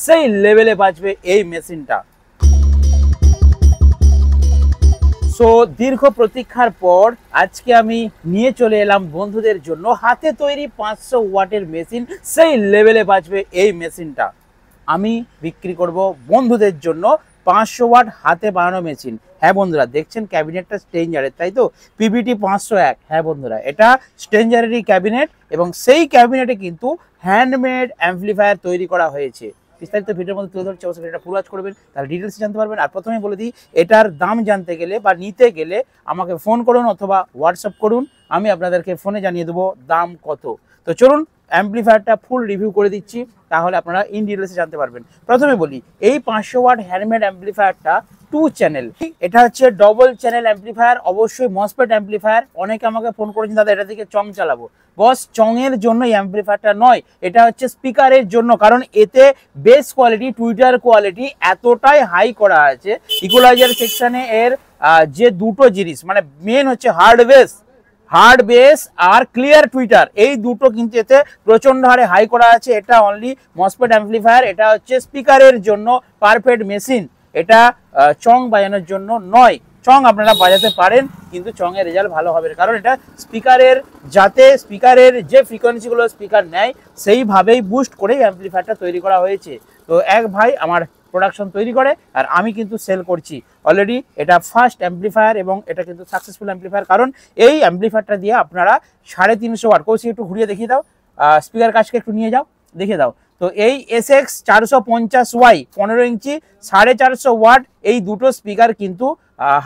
সেই লেভেলে বাজবে এই মেশিনটা। সো দীর্ঘ প্রতীক্ষার পর আজকে আমি নিয়ে চলে এলাম বন্ধুদের জন্য হাতে তৈরি 500 ওয়াটের মেশিন, সেই লেভেলে বাজবে এই মেশিনটা। আমি বিক্রি করব বন্ধুদের জন্য 500 ওয়াট হাতে বানানো মেশিন। হ্যাঁ বন্ধুরা, দেখছেন ক্যাবিনেটটা স্ট্রেঞ্জারের, তাই তো? পিবিটি 501। হ্যাঁ বন্ধুরা, এটা স্ট্রেঞ্জারেরই ক্যাবিনেট এবং সেই ক্যাবিনেটে কিন্তু হ্যান্ডমেড অ্যাম্পলিফায়ার তৈরি করা হয়েছে। বিস্তারিত ভিডিওর মধ্যে তুলে ধরছি, অবশ্যই ভিডিওটা পুরো ওয়াচ করবেন, তাহলে ডিটেলস জানতে পারবেন। আর প্রথমে বলে দিই, এটার দাম জানতে গেলে বা নিতে গেলে আমাকে ফোন করুন অথবা হোয়াটসঅ্যাপ করুন, আমি আপনাদেরকে ফোনে জানিয়ে দেবো দাম কত। তো চলুন অ্যাম্পলিফায়ারটা ফুল রিভিউ করে দিচ্ছি, তাহলে আপনারা ইন ডিটেলসে জানতে পারবেন। প্রথমে বলি, এই 500 ওয়াট হ্যান্ডমেড অ্যাম্পলিফায়ারটা 2 চ্যানেল, এটা হচ্ছে ডবল চ্যানেল অ্যাম্পলিফায়ার, অবশ্যই মসফেট অ্যাম্পলিফায়ার। অনেকে আমাকে ফোন করেছেন, দাদা এটা থেকে চং চালাবো। বস, চংয়ের জন্য এই অ্যাম্পলিফায়ারটা নয়, এটা হচ্ছে স্পিকারের জন্য, কারণ এতে বেস কোয়ালিটি, টুইটার কোয়ালিটি এতটাই হাই করা আছে। ইকুয়ালাইজার সেকশনে এর যে দুটো জিনিস, মানে মেন হচ্ছে হার্ড বেস আর ক্লিয়ার টুইটার, এই দুটো কিন্তু এতে প্রচন্ড হারে হাই করা আছে। এটা অনলি মসফেট অ্যাম্পলিফায়ার, এটা হচ্ছে স্পিকারের জন্য পারফেক্ট মেশিন, এটা চং বাজানোর জন্য নয়। চং আপনারা বাজাতে পারেন, কিন্তু চংয়ের রেজাল্ট ভালো হবে, কারণ এটা স্পিকারের, যাতে স্পিকারের যে ফ্রিকোয়েন্সিগুলো স্পিকার নেয় সেইভাবেই বুস্ট করে অ্যাম্পলিফায়ারটা তৈরি করা হয়েছে। তো এক ভাই আমার প্রোডাকশন তৈরি করে আর আমি কিন্তু সেল করছি অলরেডি। এটা ফার্স্ট অ্যাম্পলিফায়ার এবং এটা কিন্তু সাকসেসফুল অ্যাম্পলিফায়ার, কারণ এই অ্যাম্পলিফায়ারটা দিয়ে আপনারা 350 ওয়াট, কৌশিক একটু ঘুরিয়ে দেখিয়ে দাও, স্পিকার কাছকে একটু নিয়ে যাও, দেখিয়ে দাও। তো এই SX 450Y 15 ইঞ্চি 450 ওয়াট এই দুটো স্পিকার কিন্তু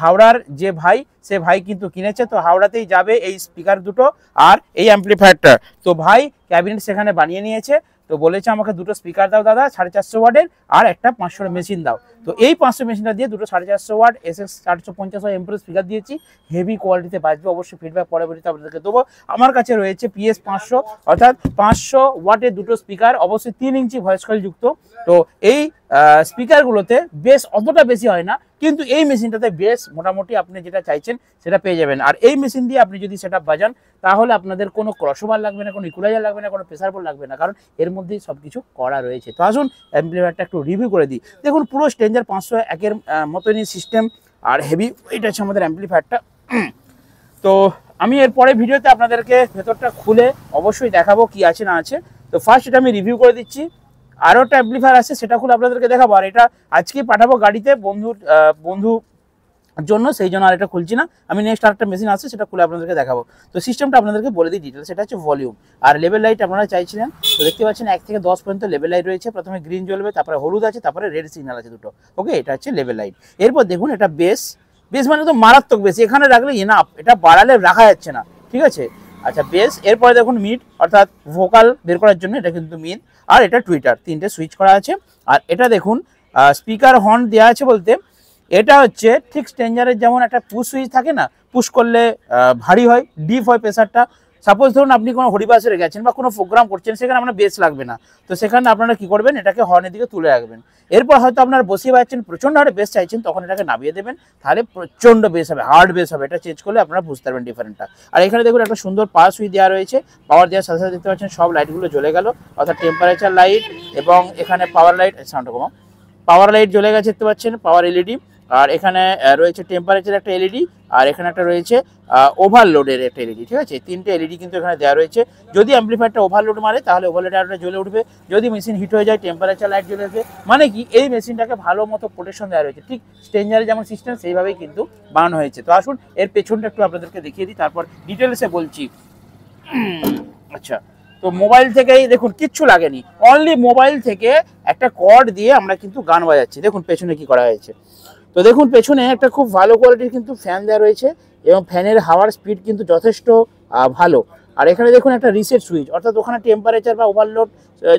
হাওড়ার যে ভাই, সে ভাই কিন্তু কিনেছে, তো হাওড়াতেই যাবে এই স্পিকার দুটো আর এই অ্যাম্পলিফায়ারটা। তো ভাই ক্যাবিনেট সেখানে বানিয়ে নিয়েছে, তো বলেছে আমাকে দুটো স্পিকার দাও দাদা 450 ওয়াটের আর একটা 500 মেশিন দাও। তো এই 500 মেশিনটা দিয়ে দুটো 450 ওয়াট SX 450 এমপ্রো স্পিকার দিয়েছি, হেভি কোয়ালিটিতে বাজবে। অবশ্যই ফিডব্যাক পরবর্তীতে আপনাদেরকে দেবো। আমার কাছে রয়েছে PS 500, অর্থাৎ 500 ওয়াটের দুটো স্পিকার, অবশ্যই 3 ইঞ্চি ভয়েস কয়েল যুক্ত। তো এই স্পিকারগুলোতে বেস অতটা বেশি হয় না, কিন্তু এই মেশিনটাতে বেস মোটামুটি আপনি যেটা চাইছেন সেটা পেয়ে যাবেন। আর এই মেশিন দিয়ে আপনি যদি সেটা বাজান, তাহলে আপনাদের কোনো ক্রসওভার লাগবে না, কোনো ইকুয়ালাইজার লাগবে না, কোনো প্রেসার বোর্ড লাগবে না, কারণ এর মধ্যেই সব কিছু করা রয়েছে। তো আসুন অ্যাম্পলিফায়ারটা একটু রিভিউ করে দিই। দেখুন, পুরো স্ট্রেঞ্জার 501-এর মতনই সিস্টেম আর হেভি ওয়েট আছে আমাদের অ্যাম্পলিফায়ারটা। তো আমি এরপরে ভিডিওতে আপনাদেরকে ভেতরটা খুলে অবশ্যই দেখাবো কি আছে না আছে। তো ফার্স্ট এটা আমি রিভিউ করে দিচ্ছি, আরও একটা অ্যাম্পলিফায়ার আছে সেটা খুলে আপনাদেরকে দেখাবো, আর এটা আজকে পাঠাবো গাড়িতে বন্ধু জন্য, সেই জন্য আর এটা খুলছি না। আমি নেক্সট আরেকটা মেশিন আছে সেটা খুলে আপনাদেরকে দেখাবো। তো সিস্টেমটা আপনাদেরকে বলে দিই ডিটেলস। সেটা হচ্ছে ভলিউম আর লেভেল লাইট আপনারা চাইছিলেন, তো দেখতে পাচ্ছেন 1 থেকে 10 পর্যন্ত লেভেল লাইট রয়েছে। প্রথমে গ্রিন জ্বলবে, তারপরে হলুদ আছে, তারপরে রেড সিগন্যাল আছে দুটো। ওকে, এটা হচ্ছে লেভেল লাইট। এরপর দেখুন, এটা বেস মানে তো মারাত্মক বেস, এখানে রাখলে এনাফ, এটা বাড়ালে রাখা যাচ্ছে না, ঠিক আছে? আচ্ছা, বেস। এরপরে দেখুন মিড, অর্থাৎ ভোকাল বের করার জন্য এটা কিন্তু মিড, আর এটা টুইটার, 3টে সুইচ করা আছে। আর এটা দেখুন স্পিকার হর্ন দেওয়া আছে, বলতে এটা হচ্ছে ঠিক স্ট্রেঞ্জারের যেমন একটা পুশ সুইচ থাকে না, পুশ করলে ভারী হয়, ডিপ হয় প্রেসারটা। সাপোজ ধরুন আপনি কোনো হরিবাসরে গেছেন বা কোনো প্রোগ্রাম করছেন, সেখানে আপনার বেস লাগবে না, তো সেখানে আপনারা কি করবেন, এটাকে হর্নের দিকে তুলে রাখবেন। এরপর হয়তো আপনারা বসিয়ে পাচ্ছেন, প্রচণ্ড হারে বেস চাইছেন, তখন এটাকে নামিয়ে দেবেন, তাহলে প্রচণ্ড বেস হবে, হার্ড বেস হবে। এটা চেঞ্জ করলে আপনারা বুঝতে পারবেন ডিফারেন্টটা। আর এখানে দেখুন একটা সুন্দর পাওয়ার সুইচ দেওয়া রয়েছে, পাওয়ার দেওয়ার সাথে সাথে দেখতে পাচ্ছেন সব লাইটগুলো জ্বলে গেল, অর্থাৎ টেম্পারেচার লাইট এবং এখানে পাওয়ার লাইট, সাউন্ডটা কমাও, পাওয়ার লাইট জ্বলে গেছে দেখতে পাচ্ছেন, পাওয়ার এলইডি। আর এখানে রয়েছে টেম্পারেচার একটা এলইডি, আর এখানে একটা রয়েছে ওভারলোডের একটা এলইডি, ঠিক আছে? 3টে এলইডি কিন্তু এখানে দেওয়া রয়েছে। যদি অ্যাম্পলিফায়ারটা ওভারলোড মারে, তাহলে ওভারলোড আলোটা জ্বলে উঠবে। যদি মেশিন হিট হয়ে যায়, টেম্পারেচার লাইট জ্বলে উঠবে। মানে কি, এই মেশিনটাকে ভালো মতো প্রোটেকশন দেওয়া রয়েছে, ঠিক স্ট্রেঞ্জারে যেমন সিস্টেম সেইভাবেই কিন্তু বানানো হয়েছে। তো আসুন এর পেছনটা একটু আপনাদেরকে দেখিয়ে দিই, তারপর ডিটেলসে বলছি। আচ্ছা, তো মোবাইল থেকেই দেখুন, কিচ্ছু লাগেনি, অনলি মোবাইল থেকে একটা কর্ড দিয়ে আমরা কিন্তু গান বাজাচ্ছি। দেখুন পেছনে কি করা হয়েছে। তো দেখুন পেছনে একটা খুব ভালো কোয়ালিটির কিন্তু ফ্যান দেওয়া রয়েছে এবং ফ্যানের হাওয়ার স্পিড কিন্তু যথেষ্ট ভালো। আর এখানে দেখুন একটা রিসেট সুইচ, অর্থাৎ ওখানে টেম্পারেচার বা ওভারলোড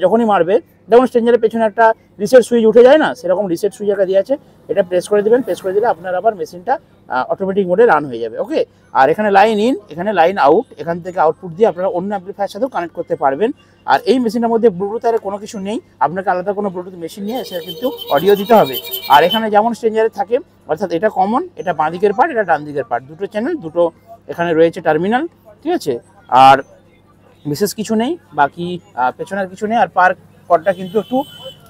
যখনই মারবে, যেমন স্ট্রেঞ্জারের পেছনে একটা রিসেট সুইচ উঠে যায় না, সেরকম রিসেট সুইচ একটা দিয়ে আছে। এটা প্রেস করে দেবেন, প্রেস করে দিলে আপনার আবার মেশিনটা অটোমেটিক মোডে রান হয়ে যাবে। ওকে, আর এখানে লাইন ইন, এখানে লাইন আউট, এখান থেকে আউটপুট দিয়ে আপনারা অন্য অ্যাম্পলিফায়ারের সাথেও কানেক্ট করতে পারবেন। আর এই মেশিনের মধ্যে ব্লুটুথ আর কোনো কিছু নেই, আপনাকে আলাদা কোনো ব্লুটুথ মেশিন নিয়ে সেটা কিন্তু অডিও দিতে হবে। আর এখানে যেমন স্ট্রেঞ্জারে থাকে, অর্থাৎ এটা কমন, এটা বাঁ দিকের পার্ট, এটা ডান দিকের পার্ট, দুটো চ্যানেল, দুটো এখানে রয়েছে টার্মিনাল, ঠিক আছে? আর বিশেষ কিছু নেই, বাকি পেছনের কিছু নেই। আর পার কর্ডটা কিন্তু একটু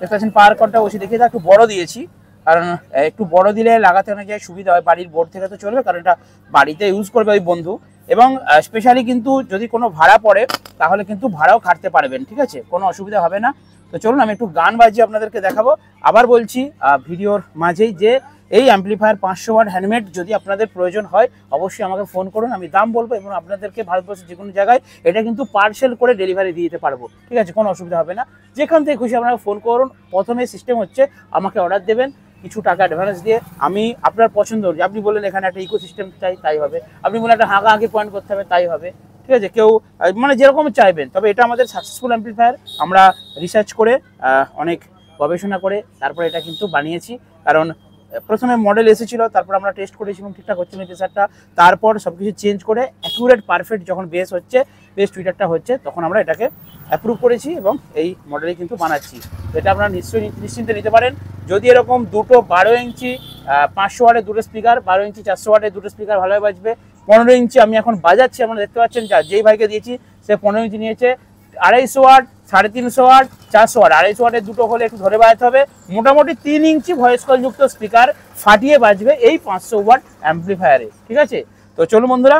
দেখতে পাচ্ছেন পাওয়ার কর্ডটা বসে দেখিয়ে একটু বড় দিয়েছি, কারণ একটু বড় দিলে লাগাতে অনেক জায়গায় সুবিধা হয়। বাড়ির বোর্ড থেকে তো চলবে, কারণ এটা বাড়িতে ইউজ করবে ওই বন্ধু, এবং স্পেশালি কিন্তু যদি কোনো ভাড়া পড়ে তাহলে কিন্তু ভাড়াও খাটতে পারবেন, ঠিক আছে, কোনো অসুবিধা হবে না। তো চলুন আমি একটু গান বাজিয়ে আপনাদেরকে দেখাবো। আবার বলছি ভিডিওর মাঝেই যে এই অ্যাম্পলিফায়ার 500 ওয়াট হ্যান্ডমেড যদি আপনাদের প্রয়োজন হয় অবশ্যই আমাকে ফোন করুন, আমি দাম বলবো এবং আপনাদেরকে ভারতবর্ষের যে কোনো জায়গায় এটা কিন্তু পার্সেল করে ডেলিভারি দিয়ে দিতে পারবো, ঠিক আছে, কোনো অসুবিধা হবে না। যেখান থেকে খুশি আপনারা ফোন করুন। প্রথমে সিস্টেম হচ্ছে আমাকে অর্ডার দেবেন, কিছু টাকা অ্যাডভান্স দিয়ে আমি আপনার পছন্দ, আপনি বললেন এখানে একটা ইকো সিস্টেম চাই, তাই হবে। আপনি বললেন একটা হাঁকা পয়েন্ট করতে হবে, তাই হবে, ঠিক আছে। কেউ মানে যেরকম চাইবেন। তবে এটা আমাদের সাকসেসফুল অ্যাম্পলিফায়ার, আমরা রিসার্চ করে অনেক গবেষণা করে তারপরে এটা কিন্তু বানিয়েছি। কারণ প্রথমে মডেল এসেছিল, তারপর আমরা টেস্ট করেছি এবং ঠিকঠাক হচ্ছে না প্রেসারটা, তারপর সব কিছু চেঞ্জ করে অ্যাকুরেট পারফেক্ট যখন বেস হচ্ছে, বেস টুইটারটা হচ্ছে, তখন আমরা এটাকে অ্যাপ্রুভ করেছি এবং এই মডেলে কিন্তু বানাচ্ছি। এটা আপনারা নিশ্চয়ই নিশ্চিন্তে নিতে পারেন। যদি এরকম দুটো 12 ইঞ্চি 500 ওয়াটের দুটো স্পিকার, 12 ইঞ্চি 400 ওয়াটের দুটো স্পিকার ভালোভাবে বাজবে। 15 ইঞ্চি আমি এখন বাজাচ্ছি, আপনারা দেখতে পাচ্ছেন, যেই ভাইকে দিয়েছি সে 15 ইঞ্চি নিয়েছে। 250 ওয়াট, 350 ওয়াট, 400 ওয়াট, 250 ওয়াটের দুটো হলে একটু ধরে বাজাতে হবে। মোটামুটি 3 ইঞ্চি ভয়েস কল যুক্ত স্পিকার ফাটিয়ে বাজবে এই 500 ওয়াট অ্যাম্পলিফায়ারে, ঠিক আছে। তো চলুন বন্ধুরা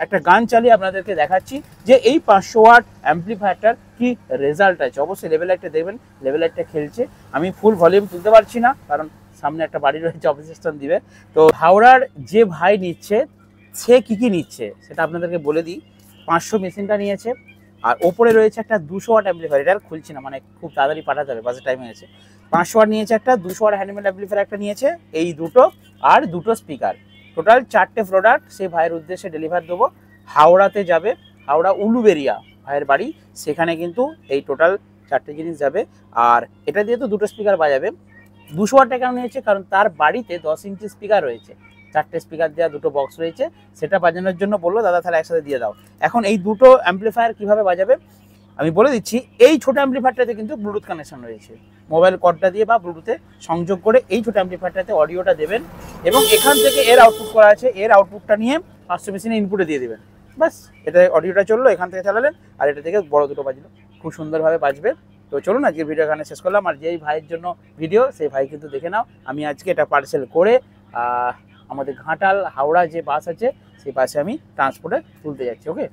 একটা গান চালিয়ে আপনাদেরকে দেখাচ্ছি যে এই 500 ওয়াট অ্যাম্পলিফায়ারটার কি রেজাল্ট আছে। অবশ্যই লেভেল লাইটটা দেখবেন, লেভেল লাইটটা খেলছে। আমি ফুল ভলিউম তুলতে পারছি না, কারণ সামনে একটা বাড়ি রয়েছে, অবজেকশন দিবে। তো হাওড়ার যে ভাই নিচ্ছে সে কি নিচ্ছে সেটা আপনাদেরকে বলে দিই। 500 মেশিনটা নিয়েছে, আর ওপরে রয়েছে একটা 200 ওয়াট অ্যাম্পলিফায়ার, এটা আর খুলছি না, মানে খুব তাড়াতাড়ি পাঠাতে হবে, বাসে টাইম হয়েছে। 500 ওয়াট নিয়েছে একটা, 200 ওয়াট হ্যান্ডমেড অ্যাম্পলিফায়ার একটা নিয়েছে, এই দুটো আর দুটো স্পিকার, টোটাল 4টে প্রোডাক্ট সেই ভাইয়ের উদ্দেশ্যে ডেলিভার দেবো। হাওড়াতে যাবে, হাওড়া উলুবেরিয়া ভাইয়ের বাড়ি, সেখানে কিন্তু এই টোটাল 4টে জিনিস যাবে। আর এটা দিয়ে তো দুটো স্পিকার বাজাবে। 200 ওয়াট টাকা নিয়েছে কারণ তার বাড়িতে 10 ইঞ্চি স্পিকার রয়েছে, 4টে স্পিকার দেওয়া দুটো বক্স রয়েছে, সেটা বাজানোর জন্য বললো দাদা তাহলে একসাথে দিয়ে দাও। এখন এই দুটো অ্যাম্পলিফায়ার কিভাবে বাজাবে আমি বলে দিচ্ছি। এই ছোট অ্যাম্পলিফায়ারটাতে কিন্তু ব্লুটুথ কানেকশন রয়েছে, মোবাইল কর্ডটা দিয়ে বা ব্লুটুথে সংযোগ করে এই ছোট অ্যাম্পলিফায়ারটাতে অডিওটা দেবেন এবং এখান থেকে এর আউটপুট করা আছে, এর আউটপুটটা নিয়ে 500 মেশিনে ইনপুটে দিয়ে দেবেন। বাস, এটা অডিওটা চললো, এখান থেকে চালালেন, আর এটা থেকে বড় দুটো বাজলো, খুব সুন্দরভাবে বাজবে। তো চলুন আজকে ভিডিও এখানে শেষ করলাম। আর যেই ভাইয়ের জন্য ভিডিও, সেই ভাই কিন্তু দেখে নাও, আমি আজকে এটা পার্সেল করে আমাদের ঘাটাল হাওড়া যে বাস আছে সেই বাসে আমি ট্রান্সপোর্টে তুলতে যাচ্ছি। ওকে।